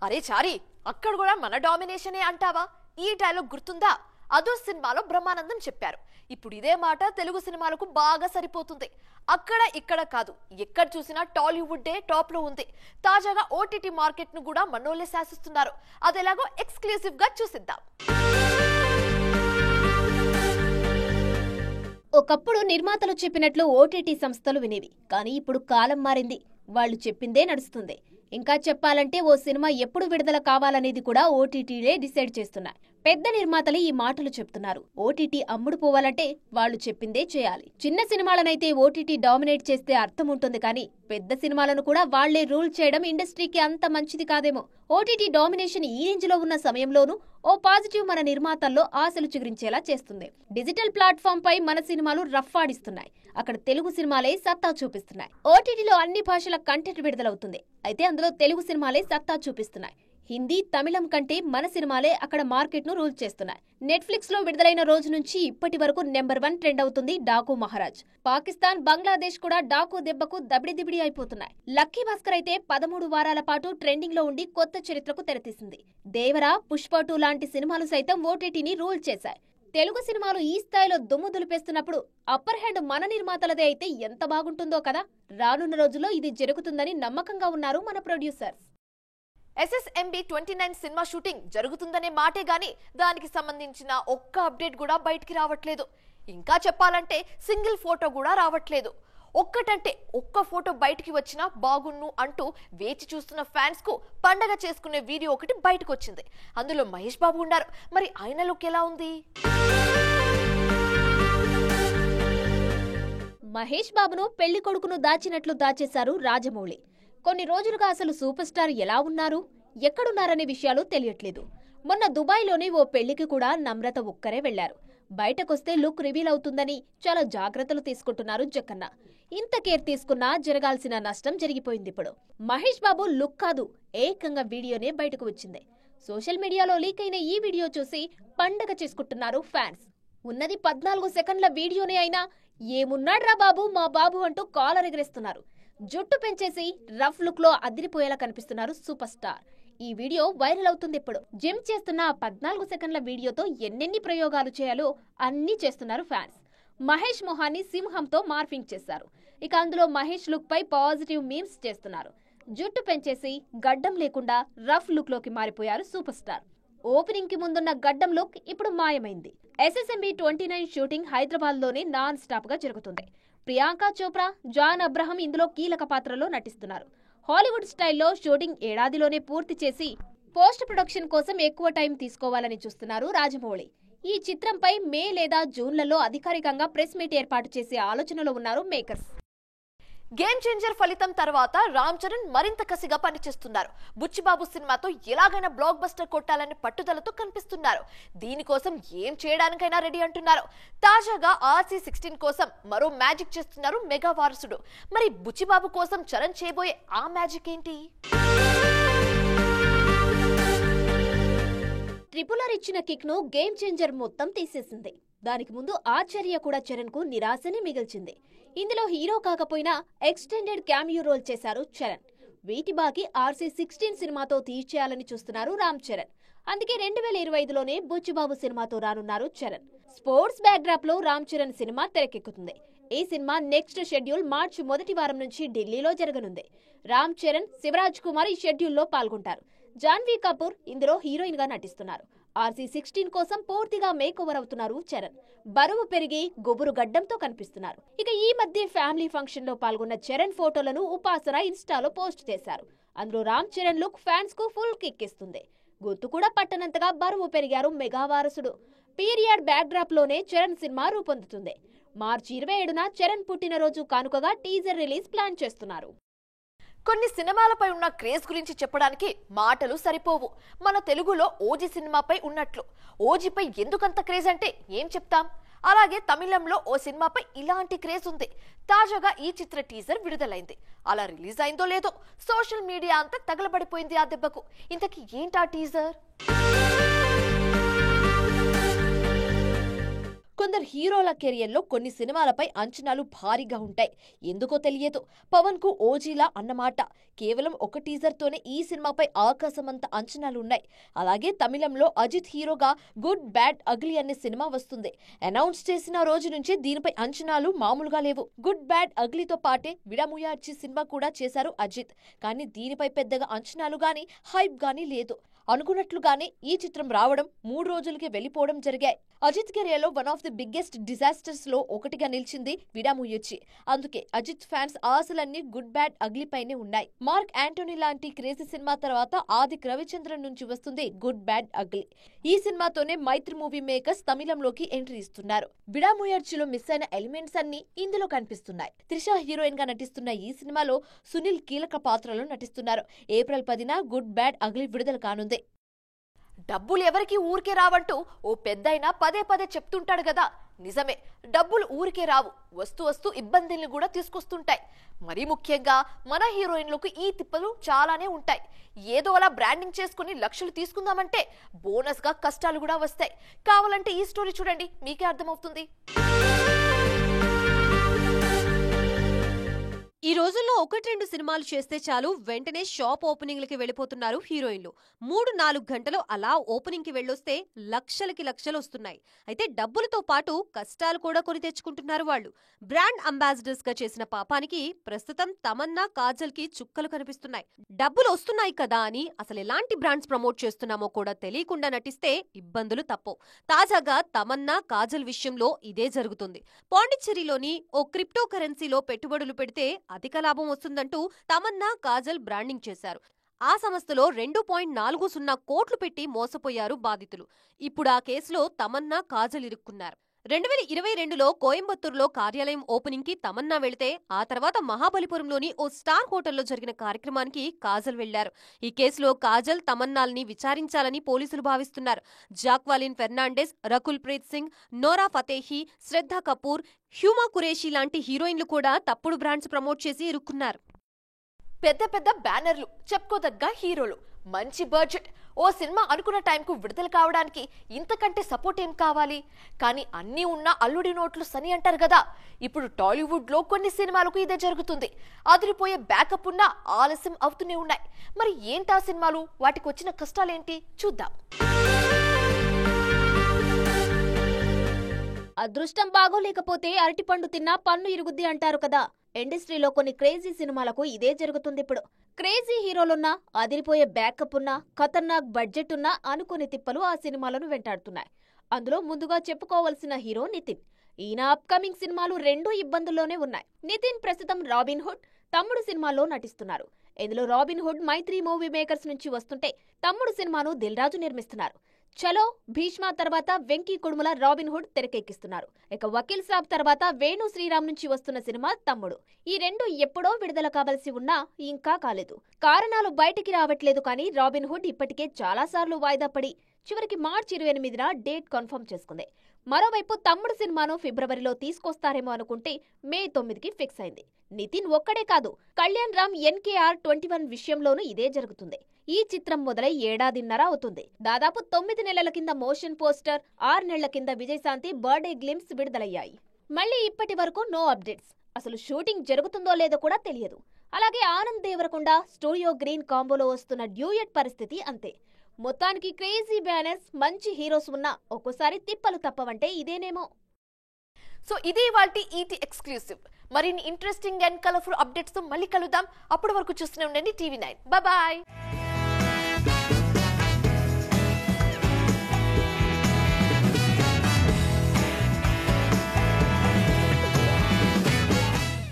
అరే చారి, అక్కడ కూడా మన డామినేషనే అంటావా? ఈ డైలాగ్ గుర్తుందా? అదో సినిమాలో బ్రహ్మానందం చెప్పారు. ఇప్పుడు ఇదే మాట తెలుగు సినిమాలకు బాగా సరిపోతుంది. అక్కడ ఇక్కడ కాదు, ఎక్కడ చూసినా టాలీవుడ్ టాప్ లో ఉంది. తాజాగా ఓటీటీ మార్కెట్ ను కూడా మనోళ్ళే శాసిస్తున్నారు. అదేలాగో ఎక్స్క్లూసివ్ గా చూసిద్దాం. ఒకప్పుడు నిర్మాతలు చెప్పినట్లు ఓటీటీ సంస్థలు వినేవి. కానీ ఇప్పుడు కాలం మారింది. వాళ్ళు చెప్పిందే నడుస్తుంది. ఇంకా చెప్పాలంటే ఓ సినిమా ఎప్పుడు విడుదల కావాలనేది కూడా ఓటీటీలే డిసైడ్ చేస్తున్నాయి. పెద్ద నిర్మాతలు ఈ మాటలు చెప్తున్నారు. ఓటీటీ అమ్ముడు పోవాలంటే వాళ్ళు చెప్పిందే చేయాలి. చిన్న సినిమాలనైతే ఓటీటీ డామినేట్ చేస్తే అర్థం ఉంటుంది, కానీ పెద్ద సినిమాలను కూడా వాళ్లే రూల్ చేయడం ఇండస్ట్రీకి అంత మంచిది కాదేమో. ఓటీటీ డామినేషన్ ఈ రేంజ్ లో ఉన్న సమయంలోనూ ఓ పాజిటివ్ మన నిర్మాతల్లో ఆశలు చిగురించేలా చేస్తుంది. డిజిటల్ ప్లాట్ఫామ్ పై మన సినిమాలు రఫ్ ఆడిస్తున్నాయి. అక్కడ తెలుగు సినిమాలే సత్తా చూపిస్తున్నాయి. ఓటీటీలో అన్ని భాషల కంటెంట్ విడుదలవుతుంది. అయితే అందులో తెలుగు సినిమాలే సత్తా చూపిస్తున్నాయి. హిందీ, తమిళం కంటే మన సినిమాలే అక్కడ మార్కెట్ ను రూల్ చేస్తున్నాయి. నెట్ఫ్లిక్స్ లో విడుదలైన రోజు నుంచి ఇప్పటి వరకు నెంబర్ 1 ట్రెండ్ అవుతుంది డాకు మహారాజ్. పాకిస్తాన్, బంగ్లాదేశ్ కూడా డాకు దెబ్బకు దబిడి అయిపోతున్నాయి. లక్కీ భాస్కర్ అయితే 13 వారాల పాటు ట్రెండింగ్ లో ఉండి కొత్త చరిత్రకు తెరతీసింది. దేవరా, పుష్ప 2 లాంటి సినిమాలు సైతం ఓటీటీని రూల్ చేశాయి. తెలుగు సినిమాలు ఈ స్థాయిలో దుమ్ము దులిపేస్తున్నప్పుడు అప్పర్ హ్యాండ్ మన నిర్మాతలదే అయితే ఎంత బాగుంటుందో కదా. రానున్న రోజుల్లో ఇది జరుగుతుందని నమ్మకంగా ఉన్నారు మన ప్రొడ్యూసర్స్. SSMB 29 సినిమా షూటింగ్ జరుగుతుందనే మాటే గాని దానికి సంబంధించిన ఒక్క అప్డేట్ కూడా బయటికి రావట్లేదు. ఇంకా చెప్పాలంటే సింగిల్ ఫోటో కూడా రావట్లేదు. ఒక్కటంటే ఒక్క ఫోటో బయటికి వచ్చినా బాగున్ను అంటూ వేచి చూస్తున్న ఫ్యాన్స్ కు పండగ చేసుకునే వీడియో ఒకటి బయటకు వచ్చింది. అందులో మహేష్ బాబు ఉన్నారు. మరి ఆయన లుక్ ఎలా ఉంది? మహేష్ బాబును పెళ్లి కొడుకును దాచినట్లు దాచేశారు రాజమౌళి. కొన్ని రోజులుగా అసలు సూపర్ స్టార్ ఎలా ఉన్నారు, ఎక్కడున్నారనే విషయాలు తెలియట్లేదు. మొన్న దుబాయ్లోని ఓ పెళ్లికి కూడా నమ్రత ఒక్కరే వెళ్లారు. బయటకొస్తే లుక్ రివీల్ అవుతుందని చాలా జాగ్రత్తలు తీసుకుంటున్నారు జక్కన్న. ఇంత కేర్ తీసుకున్నా జరగాల్సిన నష్టం జరిగిపోయింది. ఇప్పుడు మహేష్ బాబు లుక్ కాదు, ఏకంగా వీడియోనే బయటకు వచ్చింది. సోషల్ మీడియాలో లీక్ అయిన ఈ వీడియో చూసి పండగ చేసుకుంటున్నారు ఫ్యాన్స్. ఉన్నది 14 సెకండ్ల వీడియోనే అయినా ఏమున్నాడ్రా బాబు మా బాబు అంటూ కాలర్ ఎగరేస్తున్నారు. జుట్టు పెంచేసి రఫ్ లుక్ లో అదిరిపోయేలా కనిపిస్తున్నారు సూపర్ స్టార్. ఈ వీడియో వైరల్ అవుతుంది. ఇప్పుడు జిమ్ చేస్తున్న 14 సెకండ్ల వీడియోతో ఎన్నెన్ని ప్రయోగాలు చేయాలో అన్నీ చేస్తున్నారు ఫ్యాన్స్. మహేష్ మొహాన్ని సింహంతో మార్ఫింగ్ చేశారు. ఇక అందులో మహేష్ లుక్ పై పాజిటివ్ మీమ్స్ చేస్తున్నారు. జుట్టు పెంచేసి గడ్డం లేకుండా రఫ్ లుక్ లోకి మారిపోయారు సూపర్ స్టార్. ఓపెనింగ్ కి ముందున్న గడ్డం లుక్ ఇప్పుడు మాయమైంది. SSMB 29 షూటింగ్ హైదరాబాద్ లోనే నాన్ స్టాప్ గా జరుగుతుంది. ప్రియాంక చోప్రా, జాన్ అబ్రహం ఇందులో కీలక పాత్రలో నటిస్తున్నారు. హాలీవుడ్ స్టైల్లో షూటింగ్ ఏడాదిలోనే పూర్తి చేసి పోస్ట్ ప్రొడక్షన్ కోసం ఎక్కువ టైం తీసుకోవాలని చూస్తున్నారు రాజమౌళి. ఈ చిత్రంపై మే లేదా జూన్లలో అధికారికంగా ప్రెస్ మీట్ ఏర్పాటు చేసే ఆలోచనలో ఉన్నారు మేకర్స్. గేమ్ చేంజర్ ఫలితం తర్వాత రామ్ చరణ్ మరింత కసిగా పనిచేస్తున్నారు. బుచ్చిబాబు సినిమాతో ఎలాగైనా బ్లాక్ బస్టర్ కొట్టాలని పట్టుదలతో కనిపిస్తున్నారు. దీనికోసం ఏం చేయడానికైనా రెడీ అంటున్నారు. తాజాగా RC16 కోసం మరో మ్యాజిక్ చేస్తున్నారు మెగా వారసుడు. మరి బుచ్చిబాబు కోసం చరణ్ చేయబోయే ఆ మ్యాజిక్ ఏంటి? ట్రిపులర్ ఇచ్చిన కిక్ ను గేమ్ చేంజర్ మొత్తం తీసేసింది. దానికి ముందు ఆచార్య కూడా చరణ్ కు నిరాశని మిగిల్చింది. ఇందులో హీరో కాకపోయినా ఎక్స్టెండెడ్ క్యామియో రోల్ చేశారు చరణ్. వీటి బాకి RC16 సినిమాతో తీర్చేయాలని చూస్తున్నారు రామ్ చరణ్. అందుకే 2025లోనే బుచ్చిబాబు సినిమాతో రానున్నారు చరణ్. స్పోర్ట్స్ బ్యాక్డ్రాప్ లో రామ్ చరణ్ సినిమా తెరకెక్కుతుంది. ఈ సినిమా నెక్స్ట్ షెడ్యూల్ మార్చి మొదటి వారం నుంచి ఢిల్లీలో జరగనుంది. రామ్ చరణ్, శివరాజ్ కుమార్ ఈ షెడ్యూల్లో పాల్గొంటారు. జాన్వీ కపూర్ ఇందులో హీరోయిన్ గా నటిస్తున్నారు. RC16 కోసం పూర్తిగా మేకోవర్ అవుతున్నారు చరణ్. బరువు పెరిగి గుబురు గడ్డంతో కనిపిస్తున్నారు. ఇక ఈ మధ్య ఫ్యామిలీ ఫంక్షన్ లో పాల్గొన్న చరణ్ ఫోటోలను ఉపాసన ఇన్స్టాలో పోస్ట్ చేశారు. అందులో రామ్ చరణ్ లుక్ ఫ్యాన్స్ కు ఫుల్ కిక్ ఇస్తుంది. గుర్తు కూడా పట్టనంతగా బరువు పెరిగారు మెగా వారసుడు. పీరియడ్ బ్యాక్ డ్రాప్ లోనే చరణ్ సినిమా రూపొందుతుంది. మార్చి 27న చరణ్ పుట్టినరోజు కానుకగా టీజర్ రిలీజ్ ప్లాన్ చేస్తున్నారు. కొన్ని సినిమాలపై ఉన్న క్రేజ్ గురించి చెప్పడానికి మాటలు సరిపోవు. మన తెలుగులో ఓజీ సినిమాపై ఉన్నట్లు ఓజీపై ఎందుకంత క్రేజ్ అంటే ఏం చెప్తాం. అలాగే తమిళంలో ఓ సినిమాపై ఇలాంటి క్రేజ్ ఉంది. తాజాగా ఈ చిత్ర టీజర్ విడుదలైంది. అలా రిలీజ్ అయిందో లేదో సోషల్ మీడియా అంతా తగలబడిపోయింది ఆ దెబ్బకు. ఇంతకీ ఏంటా టీజర్? కొందరు హీరోల కెరియర్ లో కొన్ని సినిమాలపై అంచనాలు భారీగా ఉంటాయి. ఎందుకో తెలియదు, పవన్ కు ఓజీలా అన్నమాట. కేవలం ఒక టీజర్ తోనే ఈ సినిమాపై ఆకాశమంత అంచనాలున్నాయి. అలాగే తమిళంలో అజిత్ హీరోగా గుడ్ బ్యాడ్ అగ్లీ అనే సినిమా వస్తుంది. అనౌన్స్ చేసిన రోజు నుంచి దీనిపై అంచనాలు మామూలుగా లేవు. గుడ్ బ్యాడ్ అగ్లీతో పాటే విడాముయార్చి సినిమా కూడా చేశారు అజిత్. కానీ దీనిపై పెద్దగా అంచనాలు గానీ హైప్ గానీ లేదు. అనుకున్నట్లుగానే ఈ చిత్రం రావడం 3 రోజులకే వెళ్లిపోవడం జరిగాయి. అజిత్ కెరియర్ లో one of the biggest disasters లో ఒకటిగా నిలిచింది విడాముయర్చి. అందుకే అజిత్ ఫ్యాన్స్ ఆశలన్నీ గుడ్ బ్యాడ్ అగ్లీ పైనే ఉన్నాయి. మార్క్ యాంటోనీ లాంటి క్రేజీ సినిమా తర్వాత ఆదిక్ రవిచంద్రన్ నుంచి వస్తుంది గుడ్ బ్యాడ్ అగ్లీ. ఈ సినిమాతోనే మైత్రి మూవీ మేకర్స్ తమిళంలోకి ఎంట్రీ ఇస్తున్నారు. విడాముయర్చిలో మిస్ అయిన ఎలిమెంట్స్ అన్ని ఇందులో కనిపిస్తున్నాయి. త్రిష హీరోయిన్ గా నటిస్తున్న ఈ సినిమాలో సునీల్ కీలక పాత్రలో నటిస్తున్నారు. ఏప్రిల్ 10న గుడ్ బ్యాడ్ అగ్లీ విడుదల కానుంది. డబ్బులు ఎవరికి ఊరికే రావంటూ ఓ పెద్దయినా పదే పదే చెప్తుంటాడు కదా. నిజమే, డబ్బులు ఊరికే రావు, వస్తూ వస్తూ ఇబ్బందుల్ని కూడా తీసుకొస్తుంటాయి. మరీ ముఖ్యంగా మన హీరోయిన్లకు ఈ తిప్పలు చాలానే ఉంటాయి. ఏదో అలా బ్రాండింగ్ చేసుకుని లక్షలు తీసుకుందామంటే బోనస్ గా కష్టాలు కూడా వస్తాయి. కావాలంటే ఈ స్టోరీ చూడండి, మీకే అర్థమవుతుంది. ఈ రోజుల్లో 1-2 సినిమాలు చేస్తే చాలు వెంటనే షాప్ ఓపెనింగ్లకి వెళ్ళిపోతున్నారు హీరోయిన్లు. 3-4 గంటలు అలా ఓపెనింగ్ కి వెళ్ళొస్తే లక్షలకి లక్షలు వస్తున్నాయి. అయితే డబ్బులతో పాటు కష్టాలు కూడా కొని తెచ్చుకుంటున్నారు వాళ్ళు. బ్రాండ్ అంబాసిడర్స్ గా చేసిన పాపానికి ప్రస్తుతం తమన్నా, కాజల్ కి చుక్కలు కనిపిస్తున్నాయి. డబ్బులు వస్తున్నాయి కదా అని అసలు ఎలాంటి బ్రాండ్స్ ప్రమోట్ చేస్తున్నామో కూడా తెలియకుండా నటిస్తే ఇబ్బందులు తప్పవు. తాజాగా తమన్నా, కాజల్ విషయంలో ఇదే జరుగుతుంది. పాండిచ్చేరిలోని ఓ క్రిప్టో కరెన్సీలో పెట్టుబడులు పెడితే అధిక లాభం వస్తుందంటూ తమన్నా, కాజల్ బ్రాండింగ్ చేశారు. ఆ సంస్థలో 2.40 కోట్లు పెట్టి మోసపోయారు బాధితులు. ఇప్పుడు ఆ కేసులో తమన్నా, కాజల్ ఇరుక్కున్నారు. 2022లో కోయంబత్తూరులో కార్యాలయం ఓపెనింగ్ కి తమన్నా వెళితే ఆ తర్వాత మహాబలిపురంలోని ఓ స్టార్ హోటల్లో జరిగిన కార్యక్రమానికి కాజల్ వెళ్లారు. ఈ కేసులో కాజల్, తమన్నాల్ని విచారించాలని పోలీసులు భావిస్తున్నారు. జాక్వాలిన్ ఫెర్నాండెస్, రకుల్ ప్రీత్ సింగ్, నోరా ఫతేహీ, శ్రద్ధా కపూర్, హ్యూమా కురేషి లాంటి హీరోయిన్లు కూడా తప్పుడు బ్రాండ్స్ ప్రమోట్ చేసి ఇరుక్కున్నారు. పెద్ద పెద్ద బ్యానర్లు, చెప్పుకోదగ్గ హీరోలు, మంచి బడ్జెట్. ఓ సినిమా అనుకున్న టైంకు విడుదల కావడానికి ఇంతకంటే సపోర్ట్ ఏం కావాలి? కానీ అన్నీ ఉన్న అల్లుడి నోట్లు సని అంటారు కదా. ఇప్పుడు టాలీవుడ్ లో కొన్ని సినిమాలకు ఇదే జరుగుతుంది. అదిరిపోయే బ్యాకప్ ఉన్నా ఆలస్యం అవుతూనే ఉన్నాయి. మరి ఏంటా సినిమాలు, వాటికి వచ్చిన కష్టాలేంటి చూద్దాం. అదృష్టం బాగోలేకపోతే అరటిపండు తిన్నా పన్ను ఇరుగుద్ది అంటారు కదా. ఇండస్ట్రీలో కొన్ని క్రేజీ సినిమాలకు ఇదే జరుగుతుంది ఇప్పుడు. క్రేజీ హీరోలున్నా, అదిరిపోయే బ్యాకప్ ఉన్నా, ఖతర్నాక్ బడ్జెట్ ఉన్నా అనుకునే తిప్పలు ఆ సినిమాలను వెంటాడుతున్నాయి. అందులో ముందుగా చెప్పుకోవాల్సిన హీరో నితిన్. ఈయన అప్కమింగ్ సినిమాలు 2 ఇబ్బందుల్లోనే ఉన్నాయి. నితిన్ ప్రస్తుతం రాబిన్ హుడ్, తమ్ముడు సినిమాలో నటిస్తున్నారు. ఇందులో రాబిన్ హుడ్ మైత్రి మూవీ మేకర్స్ నుంచి వస్తుంటే, తమ్ముడు సినిమాను దిల్ రాజు నిర్మిస్తున్నారు. చలో, భీష్మ తర్వాత వెంకీ కుడుముల రాబిన్ హుడ్ తెరకెక్కిస్తున్నారు. ఇక వకీల్ సాబ్ తర్వాత వేణు శ్రీరామ్ నుంచి వస్తున్న సినిమా తమ్ముడు. ఈ 2 ఎప్పుడో విడుదల కావాల్సి ఉన్నా ఇంకా కాలేదు. కారణాలు బయటికి రావట్లేదు. కానీ రాబిన్ హుడ్ ఇప్పటికే చాలాసార్లు వాయిదా పడి చివరికి మార్చి 28న డేట్ కన్ఫర్మ్ చేసుకుంది. మరోవైపు తమ్ముడు సినిమాను ఫిబ్రవరిలో తీసుకొస్తారేమో అనుకుంటే మే 9కి ఫిక్స్ అయింది. నితిన్ ఒక్కడే కాదు, కళ్యాణ్ రామ్ NKR 21 విషయంలోనూ ఇదే జరుగుతుంది. ఈ చిత్రం మొదలై 1.5 ఏళ్ల అవుతుంది. దాదాపు 9 నెలల కింద మోషన్ పోస్టర్, 6 నెలల కింద విజయశాంతి బర్త్డే గ్లింప్స్ విడుదలయ్యాయి. మళ్ళీ ఇప్పటి వరకు నో అప్డేట్స్. అసలు షూటింగ్ జరుగుతుందో లేదో కూడా తెలియదు. అలాగే ఆనంద్ దేవరకొండ, స్టూడియో గ్రీన్ కాంబోలో వస్తున్న డ్యూయట్ పరిస్థితి అంతే. మొత్తానికి క్రేజీ బ్యానర్స్, మంచి హీరోస్ ఉన్నా ఒక్కోసారి తిప్పలు తప్పవంటే ఇదేనేమో. సో ఇది ఇవాల్టి ఈటీ ఎక్స్క్లూసివ్. మరిన్ని ఇంట్రెస్టింగ్ అండ్ కలర్ఫుల్ అప్డేట్స్ తో మళ్ళీ కలుద్దాం. అప్పటి వరకు చూస్తూనే ఉండండి TV9. బాయ్.